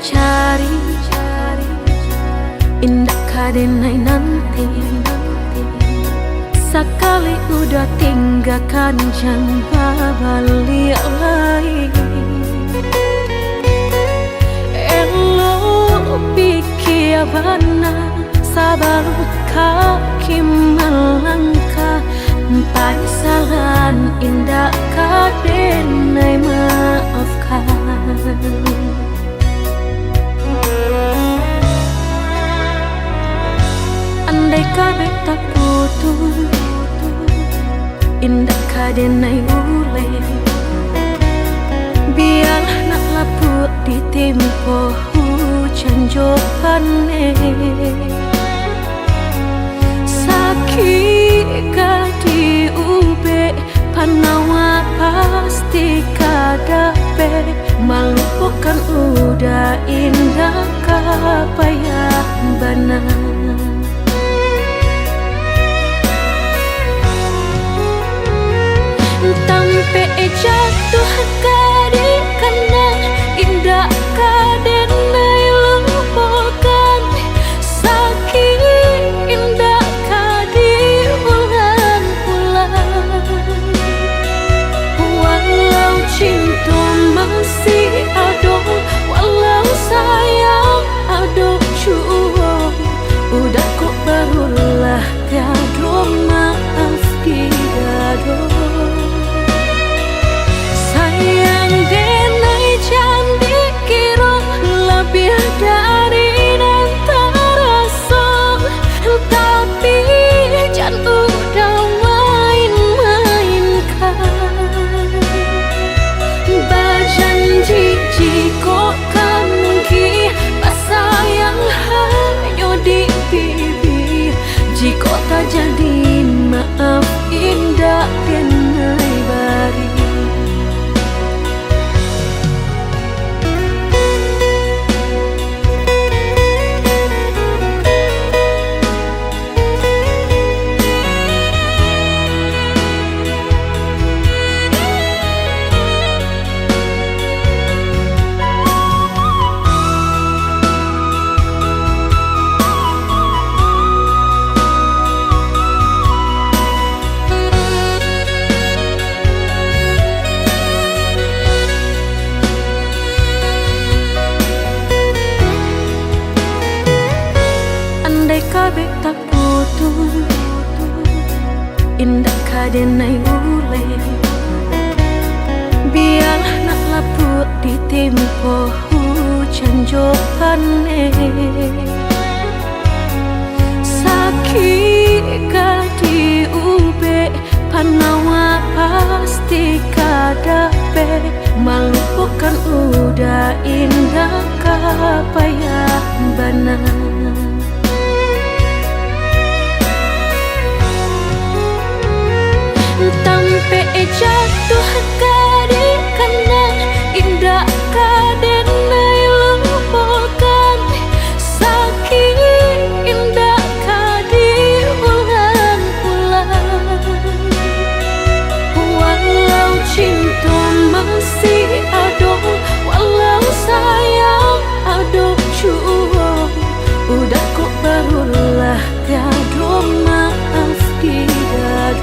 mencari indah kadenai nanti. Sekali udah tinggalkan jangan balik lagi. Elo pikir benar sabar kaki melangkah. Paisalan indah kadenai maafkan. Andai kabeh tak putus, indah kadenai ule. Biarlah nak laput di tempo hujan jopane. Sakit di ube panawa pasti kadape. Melupakan udah indah kapayah benar. Tampe jatuh kadi kena indah kadenai lupakan. Sakit indah kadi ulang-ulang. Walau cinta masih ada, walau sayang ada jua, udah kok barulah tiada maaf tidak. Jika tak jadi maaf indah kenai bari. Kabeh tak putus, indah kadenai ule. Biarlah nak laput di tempo hujan jopane. Sakit di ube panawa pasti kadape. Melupakan udah indah kapayah benar. Tampe jatuh kadi kena indah kadenai lupakan. Sakit indah kadi ulang-ulang. Walau cinta masih ada, walau sayang ada jua, udah kok barulah tiada maaf tidak.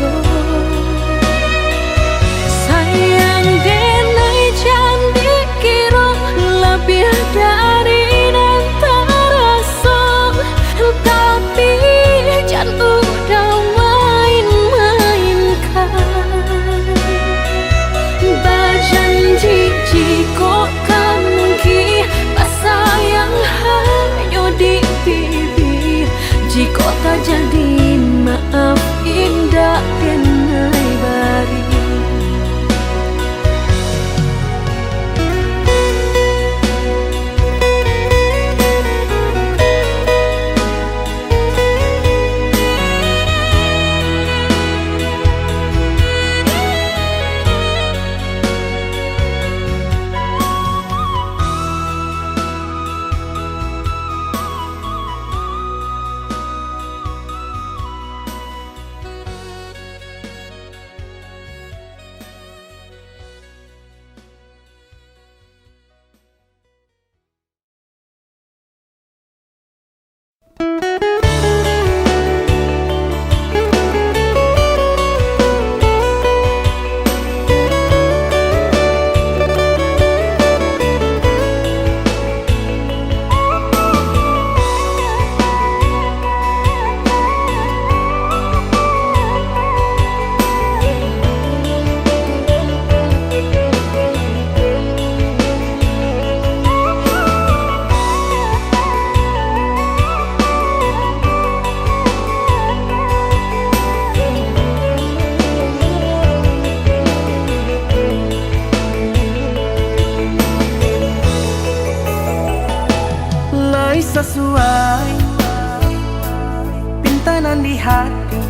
hati.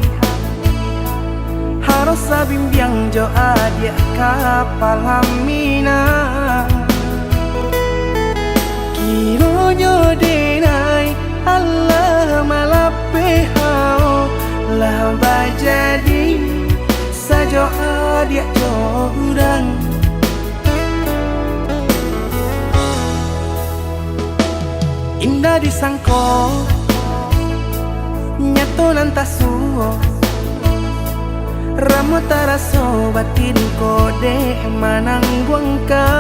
Harus bimbang jo adia kapal hamina. Kironyo denai Allah malape hao lah bajadi sajo adia jo urang. Indah disangko nyato nantasuo Ramo taraso batin kode manang guangka.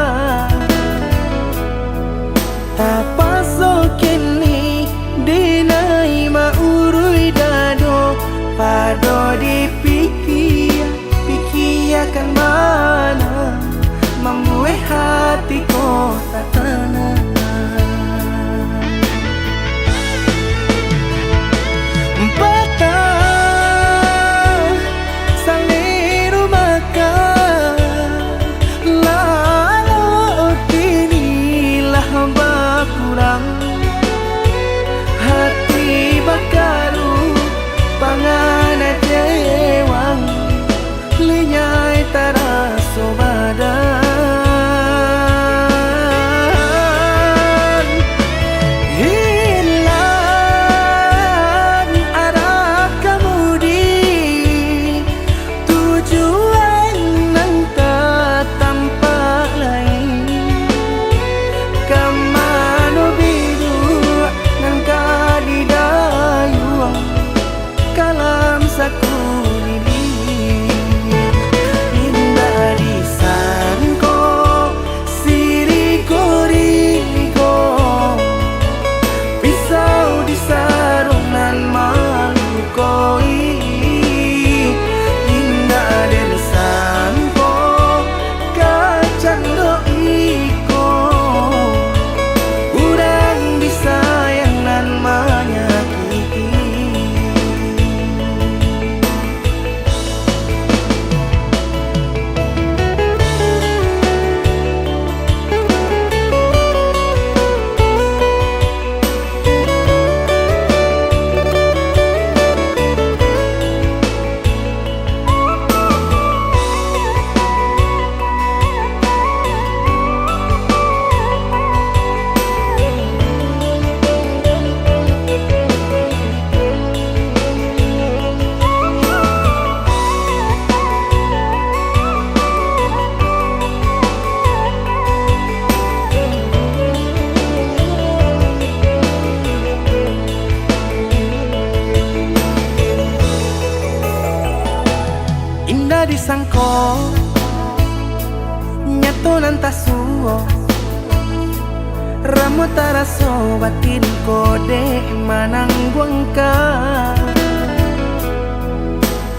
Tapaso kini dinai maurui dado pado dipikir pikirkan mana membuat hatiku tak tenang. Hati bakaru pangana jewang linyai taraso badan. Hilang arah kemudi tujuan nang tak tampak lain. Kamano biru nang kadidayuang kalam sakunili. Indah disangko siriko-riko pisau di sarungan malukoi. Indah disangko kacang doiko urang disayang nan menyakiti. Indah disangko nyato nantasuo Ramo taraso batin kode manang guangka.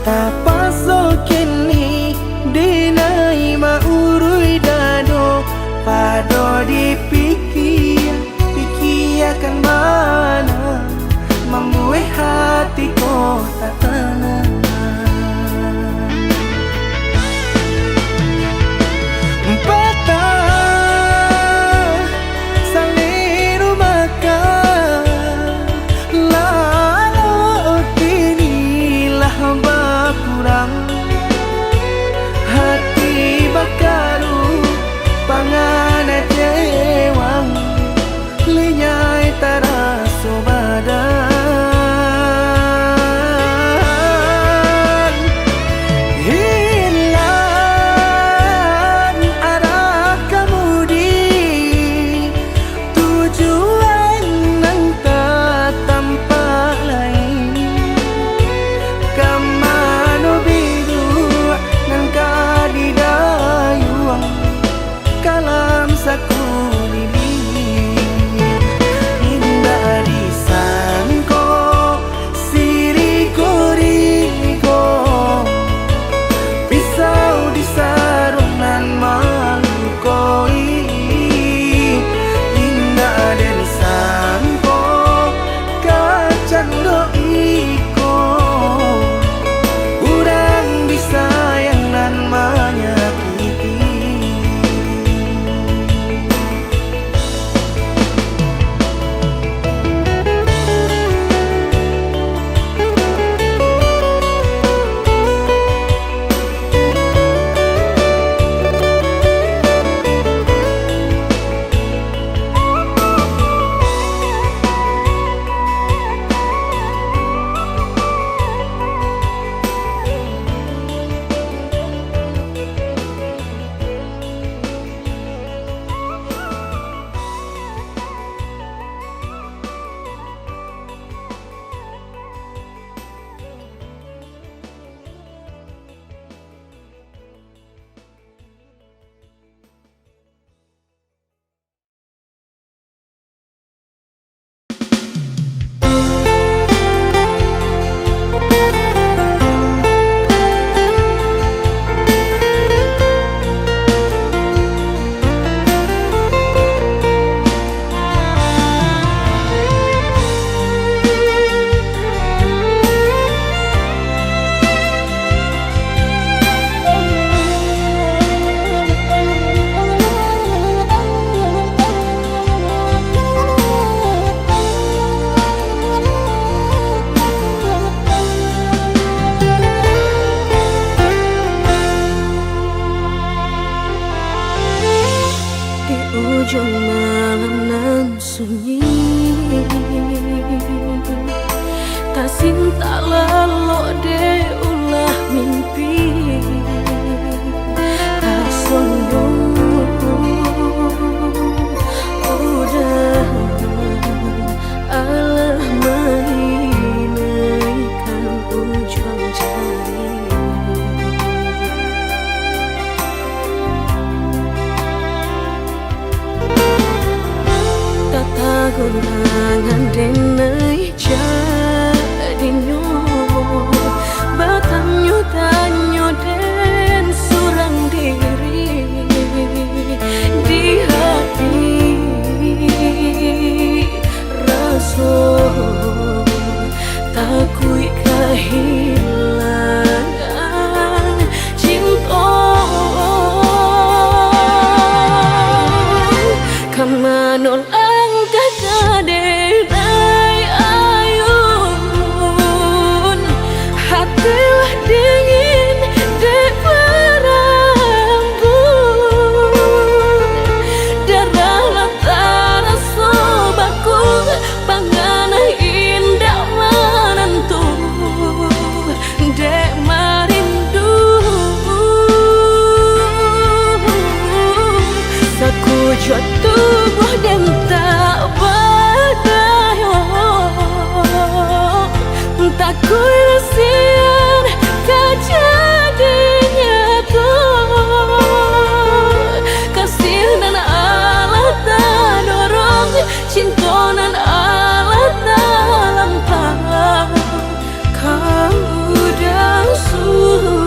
Tapaso kini dinai maurui dado pado dipikir pikirkan mana membuat hatiku tak tenang. Kurang ujung malam nan sunyi, tak cinta lalu de ulah mimpi, tak sombong udah alah mainkan ujung jari. Gulangan denai jadinyo batanyo tanyo den surang diri di hati raso takui kehilangan cinta kamanol tubuh dan tak berdaya, tak kuisian kejadiannya tuh kasih dan Allah tak dorong cinta dan Allah tak lampau kau udah surah.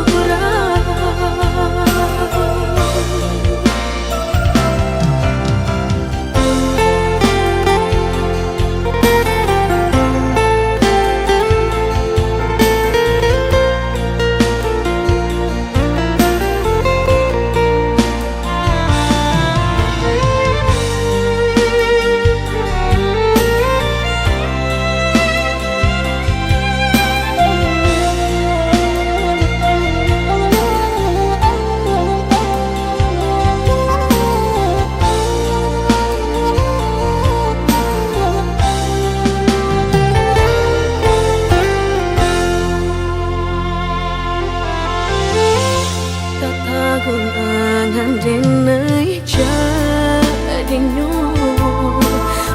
Gulangan denai jadinyo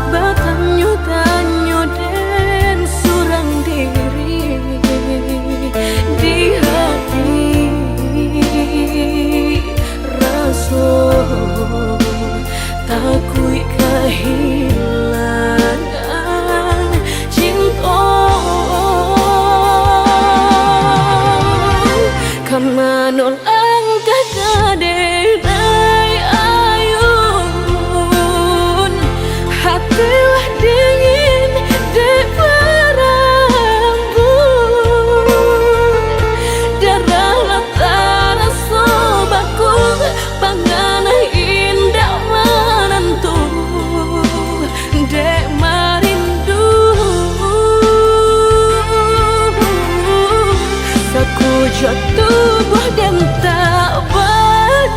batanyo tanyo den surang diri di hati raso takui kehilangan cinta kamanol tubuh dan tak berdaya,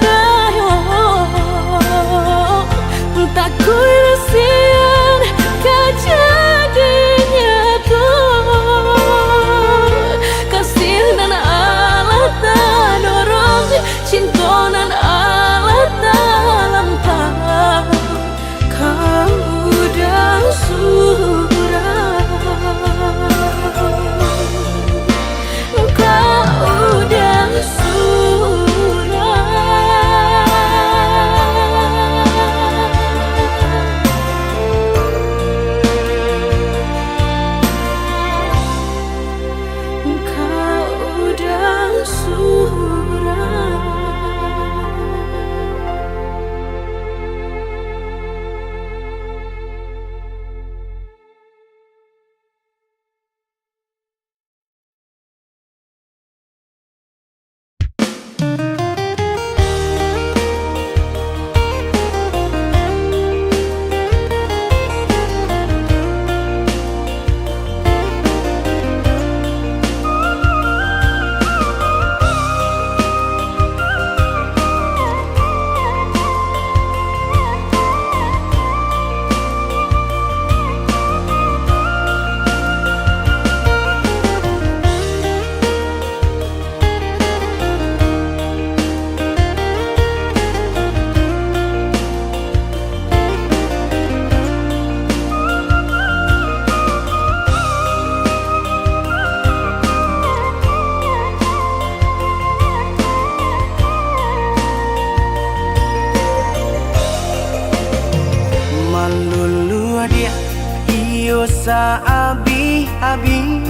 abi-abi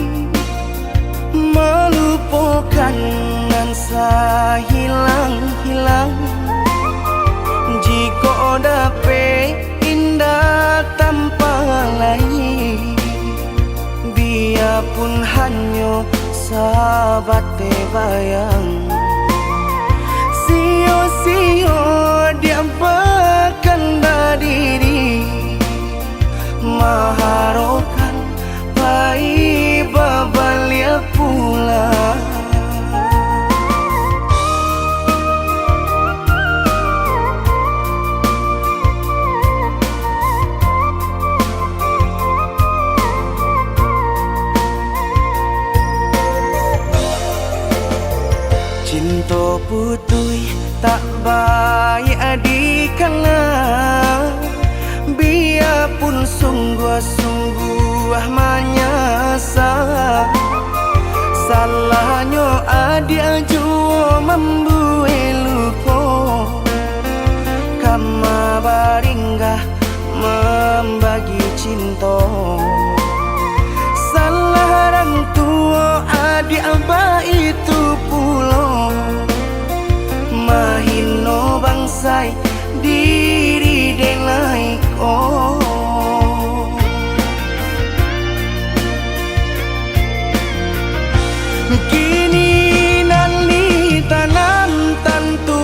melupakan ngansa hilang-hilang. Jika dapat indah tanpa lain, biarpun hanya sahabat bayang. Sio-sio dia bahkan diri maharokan pai babalia pula. Cinta putui tak baik adikana, biarpun sungguh-sungguh menyasa. Salahnya adik jua membuat lupa, kama baringgah membagi cinta. Salah orang tua adik abah itu pulau, mahino bangsai diri denai ko. Kini nali tanam tantu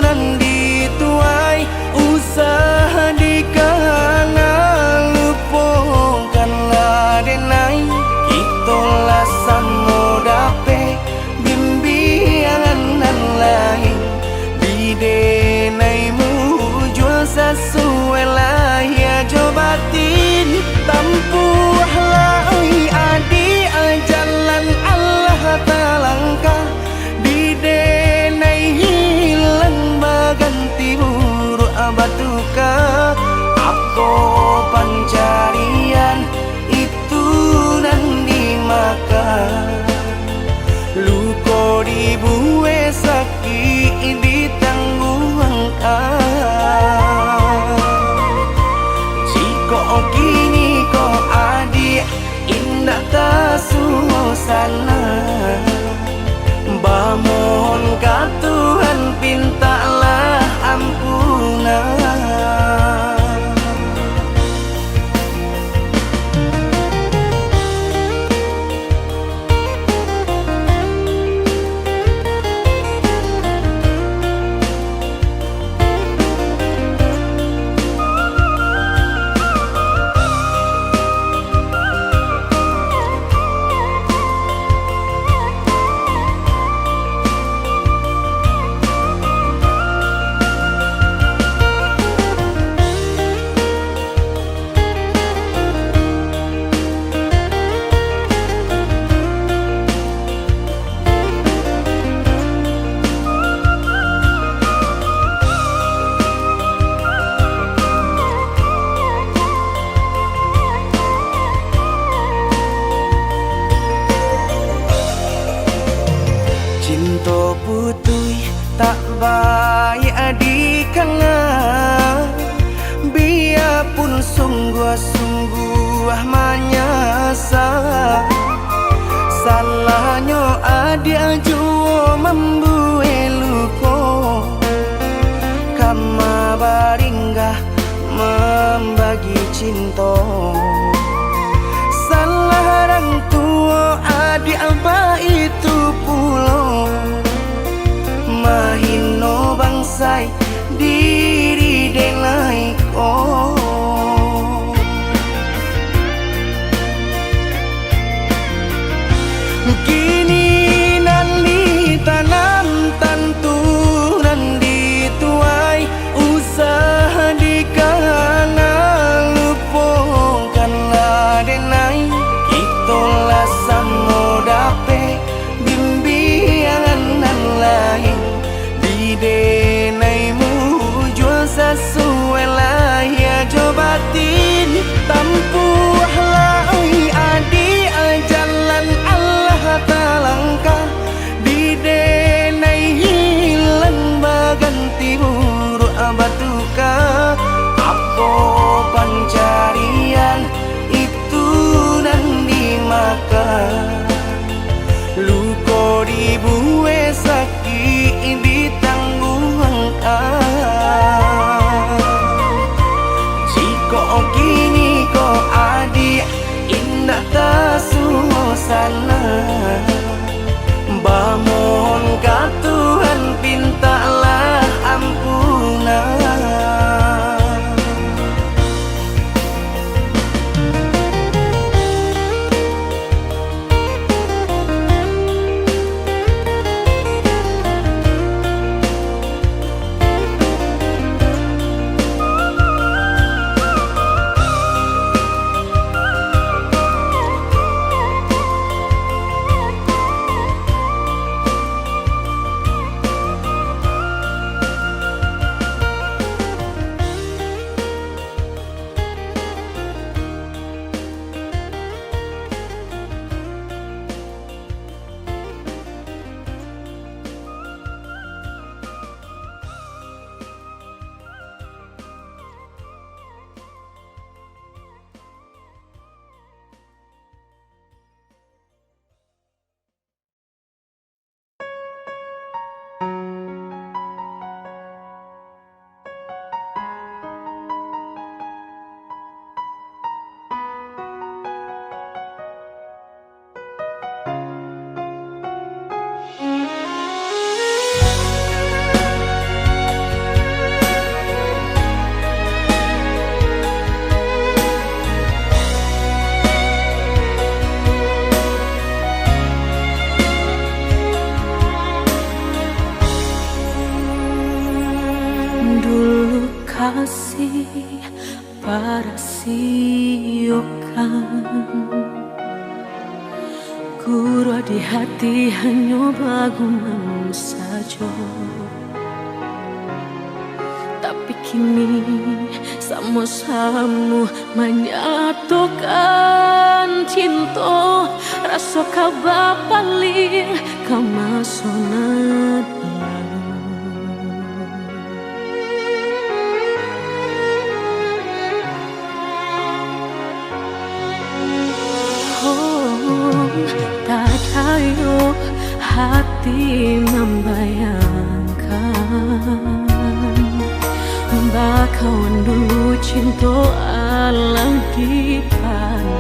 nan dituai, usaha dikana lupakanlah denai. Itulah samo dape bimbingan nan lain, bidenaimu jual sesuai lah ya jobatin. Tampuhlah oi adi jalan Allah talangkah, bidenai hilang baganti buruk abatuka. Apa pencarian itu nan dimakan, luko dibuat sakit ditangguhkan. Jika kini kau adik indah tak suasana, bamohon ka Tuhan pintalah ampunan. Cinta putui tak baik adikana, biarpun sungguh-sungguh menyasa. Salahnya adik jua membuat luka, kama baringgah membagi cinta. Salah orang tua adik abah itu pulau, mahino bangsai diri denai ko. Kini nali tanam tantu nan dituai, usaha dikana lupakanlah denai. Itulah samo dape bimbingan nan lain, bidenaimu jual sesuai lah ya jobatin. Tampuhlah oi adi jalan Allah talangkah, bidenai hilang baganti buruk abatuka. Apa pencarian itu kasih para siokan Guru di hati hanya baguman saja. Tapi kini sama-sama menyatukan cinta. Rasa kabar paling kamasonat tak tahu hati membayangkan bakawan dulu cinta alam dipandang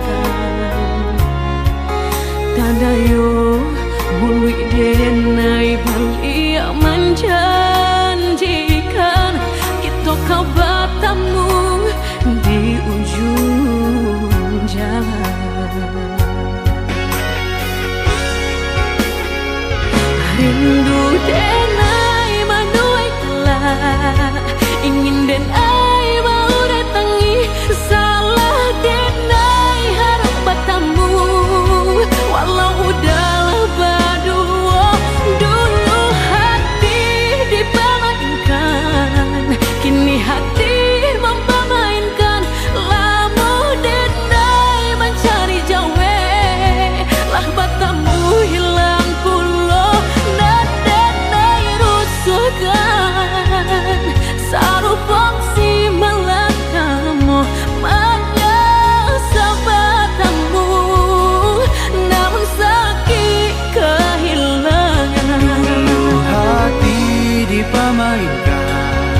tanda yo bului denai balik menjanjikan kita kau bertemu di ujung jalan. Rindu denai manuai telah ingin denai mau datangi salah denai harap bertemu walau udahlah berdua dulu hati dipermainkan kini hati mempermainkan lama denai mencari jawe lah bertemu hilang pulau dan denai rusukkan sarupang si melakamu menyasa bertemu namun sakit kehilangan. Dulu hati dipermainkan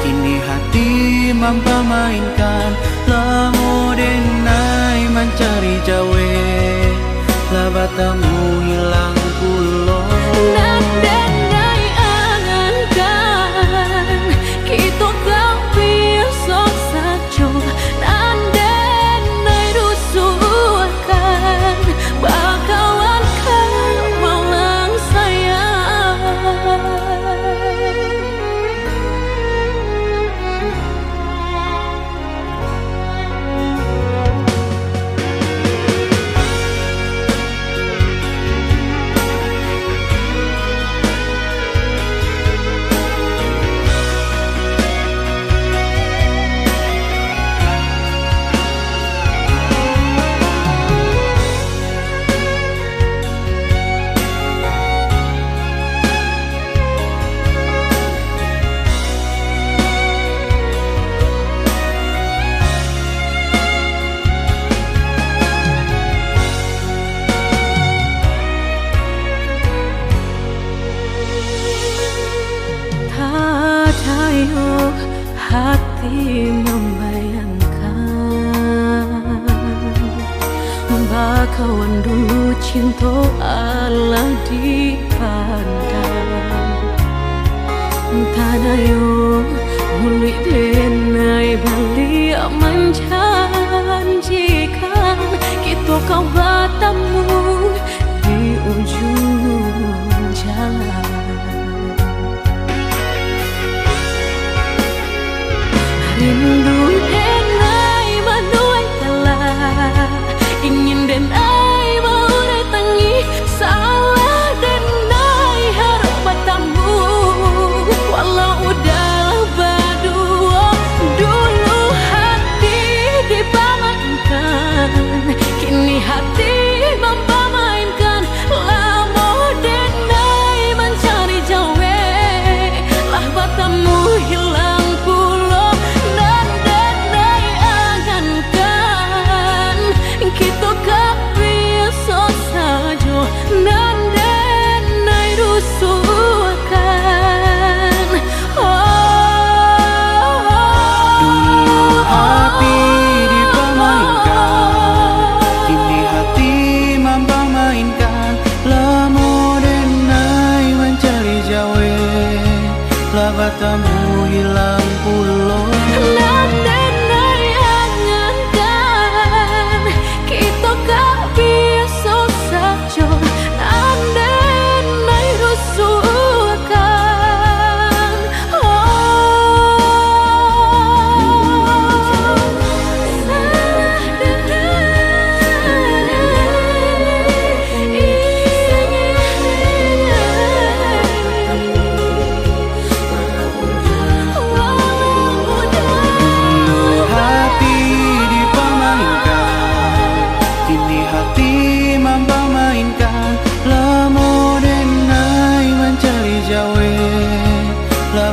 kini hati mempermainkan lamu denai mencari jawe lah bertemu hilang pulau Dan denai angankan kita kau biasa saja dan denai rusuhkan bakawan kau malang sayang. Hati membayangkan bakawan dulu cinta Allah dipandang tanah yo mulut denai balik menjanjikan kita kau bertemu di ujung jalan. Rindu denai manuai telah ingin denai mau datangi salah denai harap bertemu walau udahlah berdua dulu hati dipermainkan kini hati mempermainkan lama denai mencari jawe lah bertemu hilang pulau dan denai angankan kita kau biasa saja dan denai rusukkan. Dulu hati dipermainkan kini hati mempermainkan lamu denai mencari jawe lah bertemu hilang pulau Dan denai angankan kita kau biasa saja dan denai rusukkan.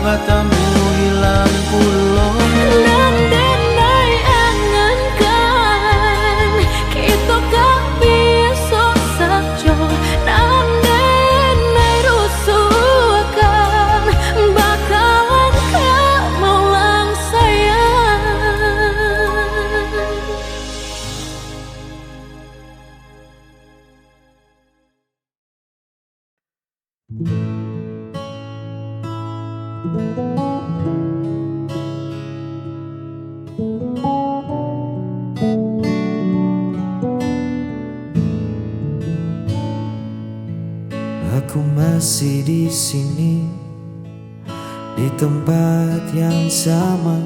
batamu hilang pulau. Dan denai angankan kita kak biasa saja. Dan denai rusuhkan bakalan kak maulang sayang. Aku masih di sini, di tempat yang sama,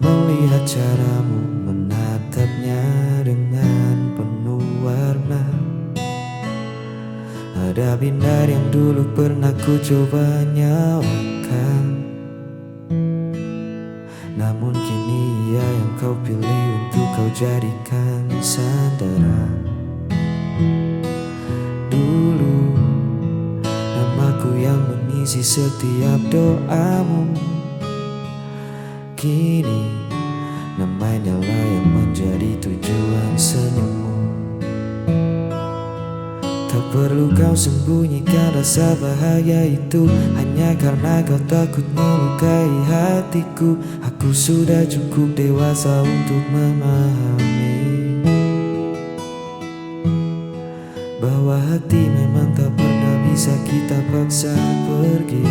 melihat caramu menatapnya dengan penuh warna. Ada binar yang dulu pernah ku coba nyalakan, namun kini ia yang kau pilih untuk kau jadikan sandaran. Dulu namaku yang mengisi setiap doamu, kini namanya lah yang menjadi tujuan senyummu. Tak perlu kau sembunyikan rasa bahagia itu hanya karena kau takut melukai hatiku. Aku sudah cukup dewasa untuk memahami bahwa hati memang tak pernah bisa kita paksa pergi.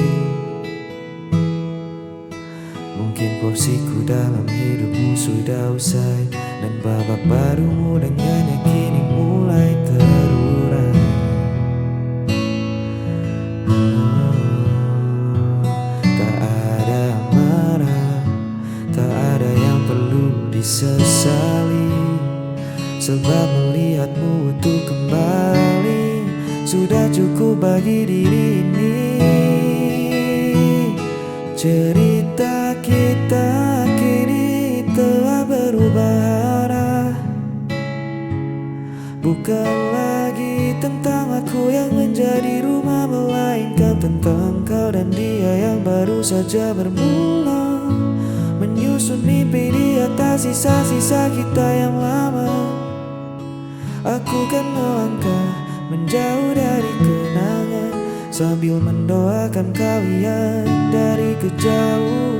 Mungkin porsiku dalam hidupmu sudah usai, dan babak barumu dengannya kini mulai terurai. Tak ada marah, tak ada yang perlu disesali, sebab melihatmu utuh kembali sudah cukup bagi diri ini. Cerita kita kini telah berubah arah, bukan lagi tentang aku yang menjadi rumah, melainkan tentang kau dan dia yang baru saja bermula, menyusun mimpi di atas sisa-sisa kita yang lama. Aku kan melangkah menjauh dari kenangan, sambil mendoakan kalian dari kejauhan.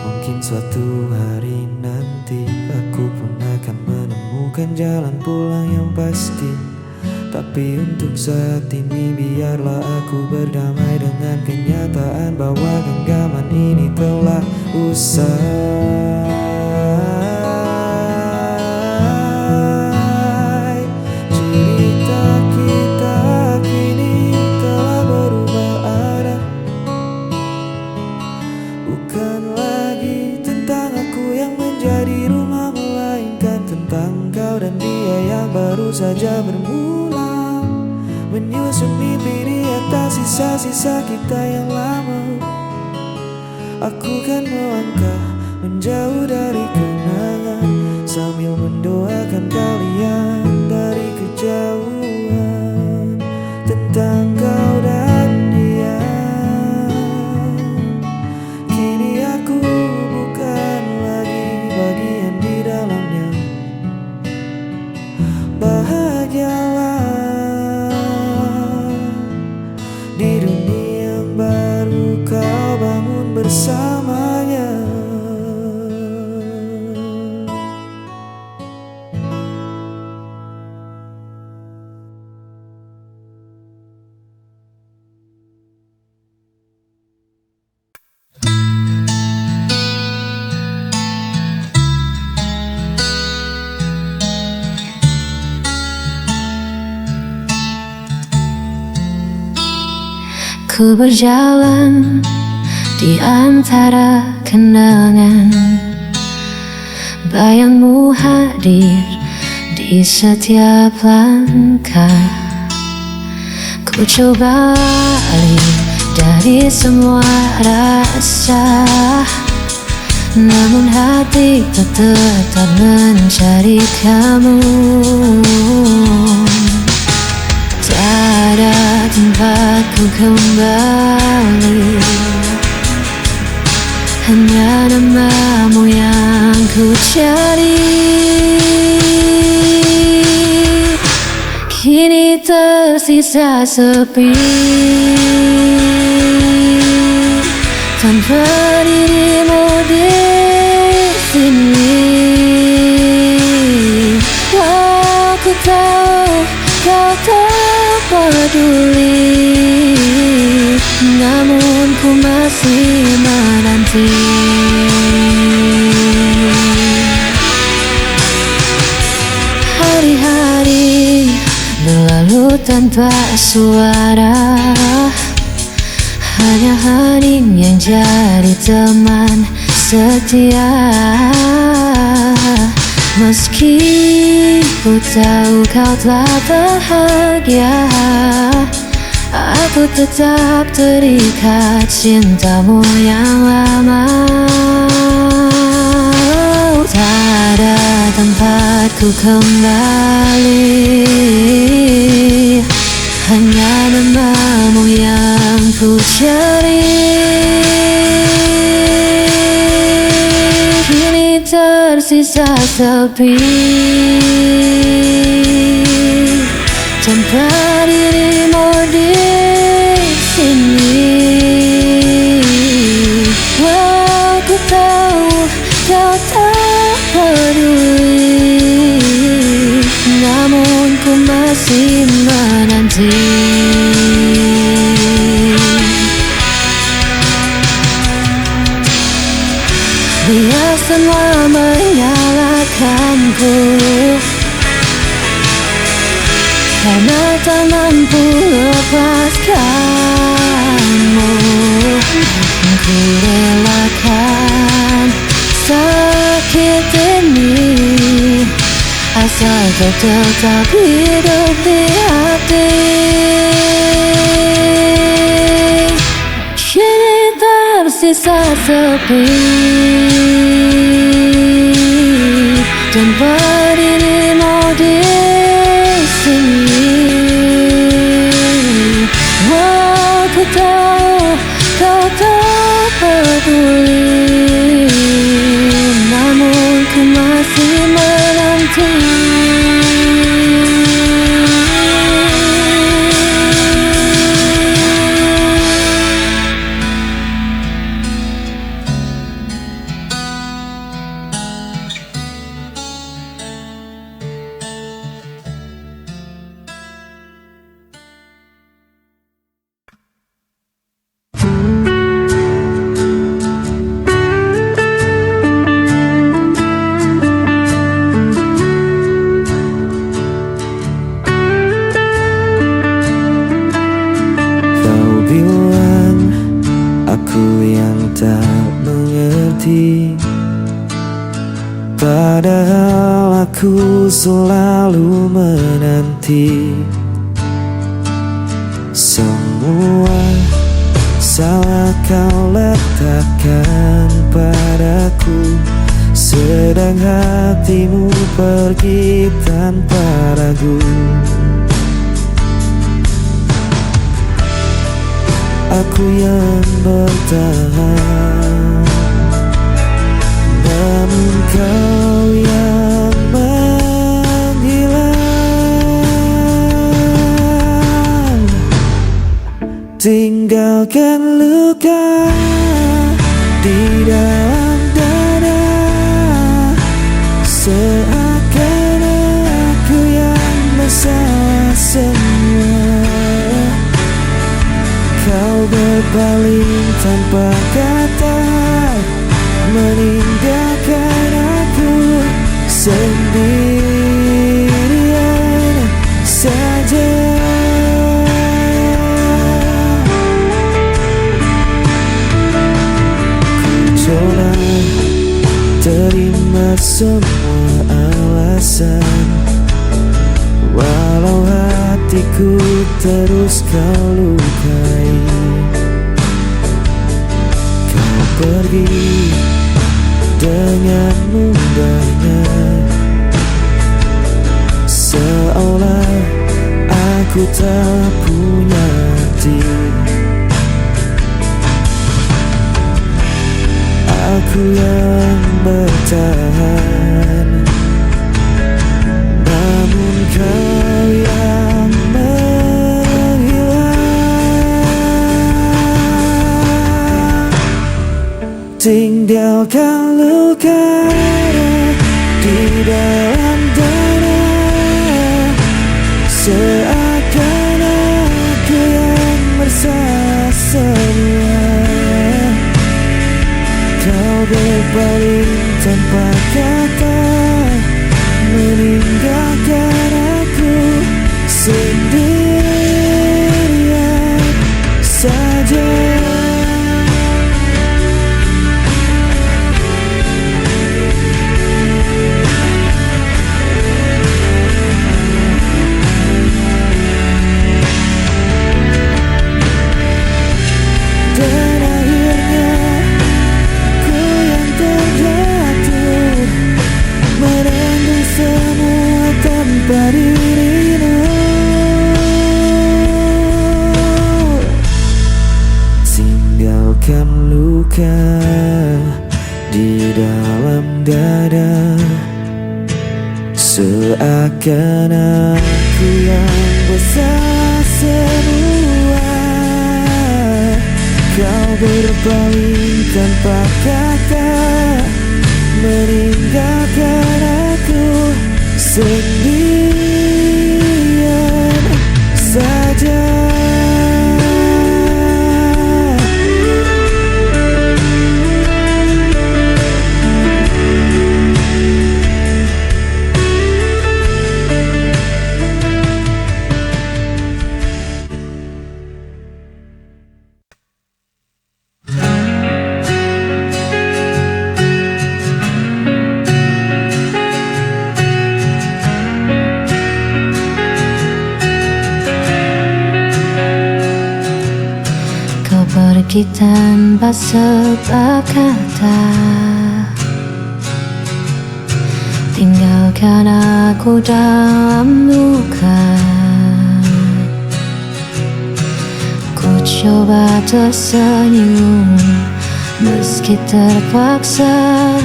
Mungkin suatu hari nanti aku pun akan menemukan jalan pulang yang pasti, tapi untuk saat ini biarlah aku berdamai dengan kenyataan bahwa genggaman ini telah usai. Cerita kita kini telah berubah arah, bukan lagi tentang aku yang menjadi rumah, melainkan tentang kau dan dia yang baru saja bermula, menyusun mimpi di atas sisa-sisa kita yang lama. Aku kan melangkah menjauh dari kenangan, sambil mendoakan kalian dari kejauhan. Tentang kau dan dia, kini aku bukan lagi bagian di dalamnya. Bahagialah di dunia yang baru kau bangun bersamanya. Ku berjalan di antara kenangan, bayangmu hadir di setiap langkah. Ku coba alih dari semua rasa, namun hati tetap mencari kamu. Tak ada tempatku kembali, hanya namamu yang ku cari. Kini tersisa sepi, tanpa dirimu di sini. Aku tahu kau tak peduli, namun ku masih menanti. Hari-hari berlalu tanpa suara, hanya hening yang jadi teman setia. Meski ku tahu kau telah bahagia, aku tetap terikat cintamu yang lama. Tak ada tempatku kembali, hanya namamu yang ku cari. Kini tersisa sepi, tanpa dirimu di sini. Aku tahu kau tak peduli, namun ku masih menanti. Biar semua menyalahkanku, karena tak mampu lepaskanmu. Ku relakan sakit ini, asal kau tetap hidup di hati. Kini tersisa sepi, tanpa dirimu di sini. Aku tahu kau tak peduli, namun ku masih menanti. Padahal aku selalu menanti. Semua salah kau letakkan padaku, sedang hatimu pergi tanpa ragu. Aku yang bertahan, namun kau yang menghilang. Tinggalkan luka di dalam dada, seakan aku yang bersalah semua. Kau berpaling tanpa kata, meninggalkan aku sendirian saja. Ku coba terima semua alasan, walau hatiku terus kau lukai. pergi dengan mudahnya, seolah aku tak punya arti. Aku yang bertahan, namun kau yang menghilang. Tinggalkan luka di dalam dada, seakan aku yang meresah semua. Kau berpaling tanpa kata, meninggalkan aku sendirian saja. Dan akhirnya ku yang terjatuh, menanggung semua tanpa dirimu. Tinggalkan luka di dalam dada, seakan aku yang bersalah semua. Kau berpaling tanpa kata, meninggalkan aku sendirian saja. Pergi tanpa sebab kata, tinggalkan aku dalam luka. Ku coba tersenyum meski terpaksa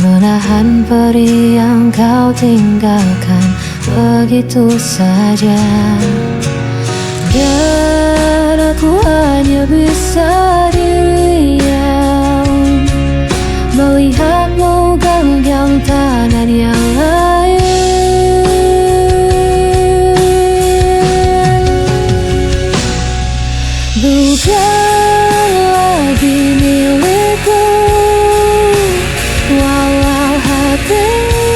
menahan perih yang kau tinggalkan begitu saja. Dan aku hanya bisa diam, melihatmu genggam tangan yang lain. Bukan lagi milikku, walau hatiku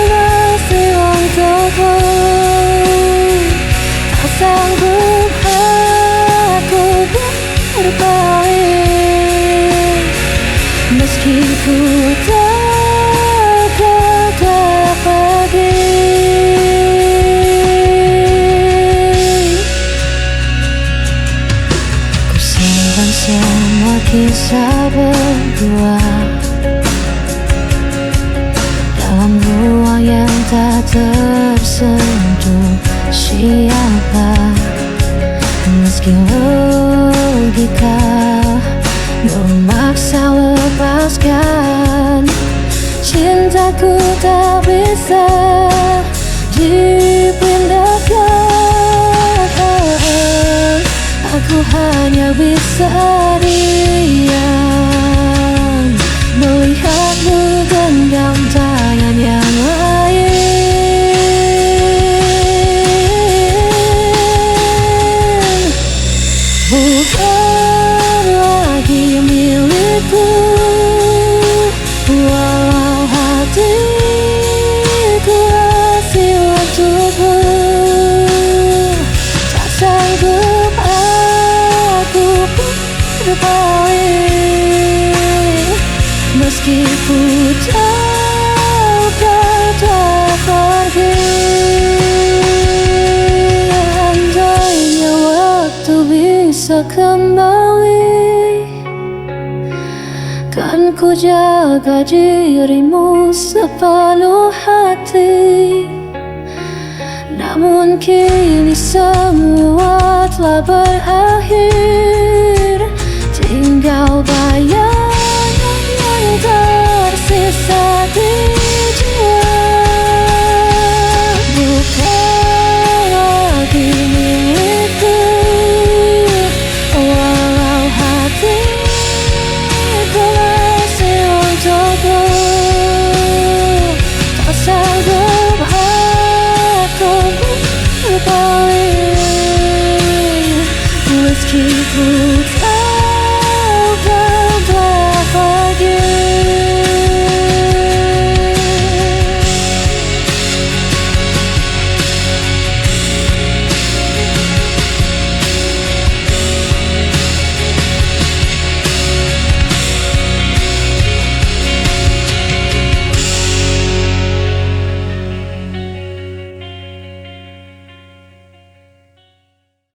masih untukmu. Tak sanggup aku berpaling, meski ku tak kata pergi. Ku simpan semua kisah berdua dalam ruang yang tak tersentuh siapa. Meski logika memaksa lepaskan, cintaku tak bisa dipindahkan. Aku hanya bisa diam, melihatmu genggam tangan yang lain. Bukan lagi milikku, walau hatiku masih untukmu. Tak sanggup aku berpaling, meski ku tahu kau tak pergi. Andainya waktu bisa kembali, Kan ku jaga dirimu sepenuh hati, namun kini semua telah berakhir. Tinggal bayangan yang tersisa di jiwa, bukan lagi milikku. Walau hati masih untukmu, tak sanggup aku berbalik. Meskipun